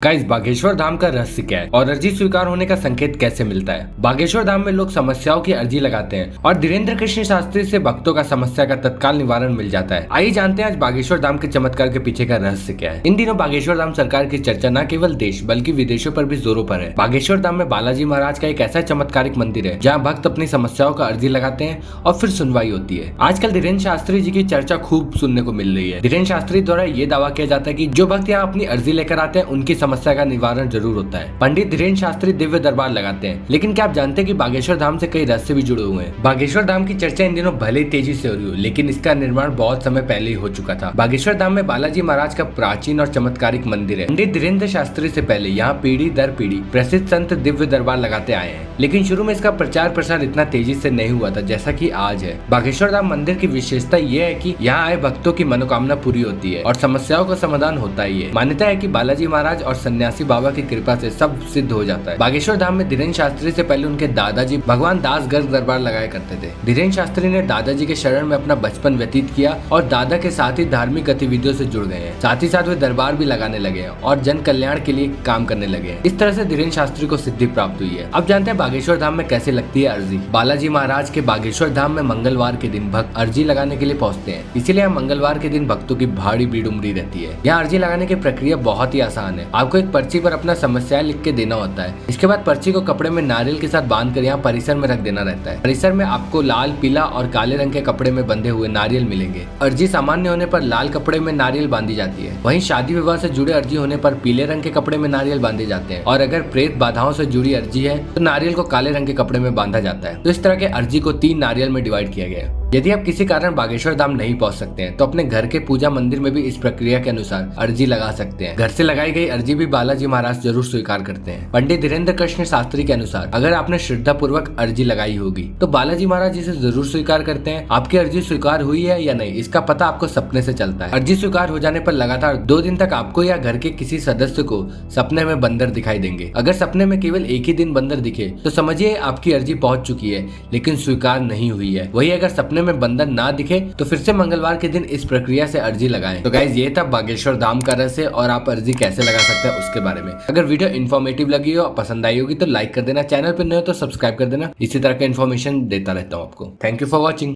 Guys, Bageshwar Dham का रहस्य क्या है और अर्जी स्वीकार होने का संकेत कैसे मिलता है। बागेश्वर धाम में लोग समस्याओं की अर्जी लगाते हैं और धीरेन्द्र कृष्ण शास्त्री से भक्तों का समस्या का तत्काल निवारण मिल जाता है। आइए जानते हैं आज बागेश्वर धाम के चमत्कार के पीछे का रहस्य क्या है। इन दिनों बागेश्वर धाम सरकार की चर्चा न केवल देश बल्कि विदेशों पर भी जोरों पर है। बागेश्वर धाम में बालाजी महाराज का एक ऐसा चमत्कारिक मंदिर है जहाँ भक्त अपनी समस्याओं का अर्जी लगाते हैं और फिर सुनवाई होती है। आजकल धीरेन्द्र शास्त्री जी की चर्चा खूब सुनने को मिल रही है। धीरेन्द्र शास्त्री द्वारा ये दावा किया जाता है कि जो भक्त यहाँ अपनी अर्जी लेकर आते हैं उनकी समस्या का निवारण जरूर होता है। पंडित धीरेन्द्र शास्त्री दिव्य दरबार लगाते हैं, लेकिन क्या आप जानते हैं कि बागेश्वर धाम से कई रहस्य भी जुड़े हुए हैं। बागेश्वर धाम की चर्चा इन दिनों भले ही तेजी से हो रही हो, लेकिन इसका निर्माण बहुत समय पहले ही हो चुका था। बागेश्वर धाम में बालाजी महाराज का प्राचीन और चमत्कारिक मंदिर है। पंडित धीरेन्द्र शास्त्री से पहले यहाँ पीढ़ी दर पीढ़ी प्रसिद्ध संत दिव्य दरबार लगाते आए हैं, लेकिन शुरू में इसका प्रचार प्रसार इतना तेजी से नहीं हुआ था जैसा कि आज है। बागेश्वर धाम मंदिर की विशेषता यह है कि यहाँ आए भक्तों की मनोकामना पूरी होती है और समस्याओं का समाधान होता ही है। मान्यता है कि बालाजी महाराज और सन्यासी बाबा की कृपा से सब सिद्ध हो जाता है। बागेश्वर धाम में धीरेन्द्र शास्त्री से पहले उनके दादाजी भगवान दास गर्ग दरबार लगाया करते थे। धीरेन्द्र शास्त्री ने दादाजी के शरण में अपना बचपन व्यतीत किया और दादा के साथ ही धार्मिक गतिविधियों से जुड़ गए हैं। साथ ही साथ वे दरबार भी लगाने लगे हैं और जन कल्याण के लिए काम करने लगे हैं। इस तरह से धीरेन्द्र शास्त्री को सिद्धि प्राप्त हुई है। अब जानते हैं बागेश्वर धाम में कैसे लगती है अर्जी। बालाजी महाराज के बागेश्वर धाम में मंगलवार के दिन भक्त अर्जी लगाने के लिए पहुँचते हैं, इसीलिए यहाँ मंगलवार के दिन भक्तों की भारी भीड़ उमड़ी रहती है। यहाँ अर्जी लगाने की प्रक्रिया बहुत ही आसान है। आपको एक पर्ची पर अपना समस्या लिख के देना होता है। इसके बाद पर्ची को कपड़े में नारियल के साथ बांधकर यहाँ परिसर में रख देना रहता है। परिसर में आपको लाल, पीला और काले रंग के कपड़े में बंधे हुए नारियल मिलेंगे। अर्जी सामान्य होने पर लाल कपड़े में नारियल बांधी जाती है। वहीं शादी विवाह से जुड़े अर्जी होने पर पीले रंग के कपड़े में नारियल बांधे जाते हैं और अगर प्रेत बाधाओं से जुड़ी अर्जी है तो नारियल को काले रंग के कपड़े में बांधा जाता है। तो इस तरह के अर्जी को 3 नारियल में डिवाइड किया गया है। यदि आप किसी कारण बागेश्वर धाम नहीं पहुंच सकते हैं तो अपने घर के पूजा मंदिर में भी इस प्रक्रिया के अनुसार अर्जी लगा सकते हैं। घर से लगाई गई अर्जी भी बालाजी महाराज जरूर स्वीकार करते हैं। पंडित धीरेन्द्र कृष्ण शास्त्री के अनुसार अगर आपने श्रद्धा पूर्वक अर्जी लगाई होगी तो बालाजी महाराज इसे जरूर स्वीकार करते हैं। आपकी अर्जी स्वीकार हुई है या नहीं, इसका पता आपको सपने से चलता है। अर्जी स्वीकार हो जाने पर लगातार 2 दिन तक आपको या घर के किसी सदस्य को सपने में बंदर दिखाई देंगे। अगर सपने में केवल एक ही दिन बंदर दिखे तो समझिए आपकी अर्जी पहुंच चुकी है, लेकिन स्वीकार नहीं हुई है। वही अगर सपने में बंदर ना दिखे तो फिर से मंगलवार के दिन इस प्रक्रिया से अर्जी लगाएं। तो गाइज, ये था बागेश्वर धाम का रहस्य और आप अर्जी कैसे लगा सकते हैं उसके बारे में। अगर वीडियो इन्फॉर्मेटिव लगी हो, पसंद आई होगी तो लाइक कर देना, चैनल पर नए हो तो सब्सक्राइब कर देना। इसी तरह का इन्फॉर्मेशन देता रहता हूँ आपको। Thank you for watching.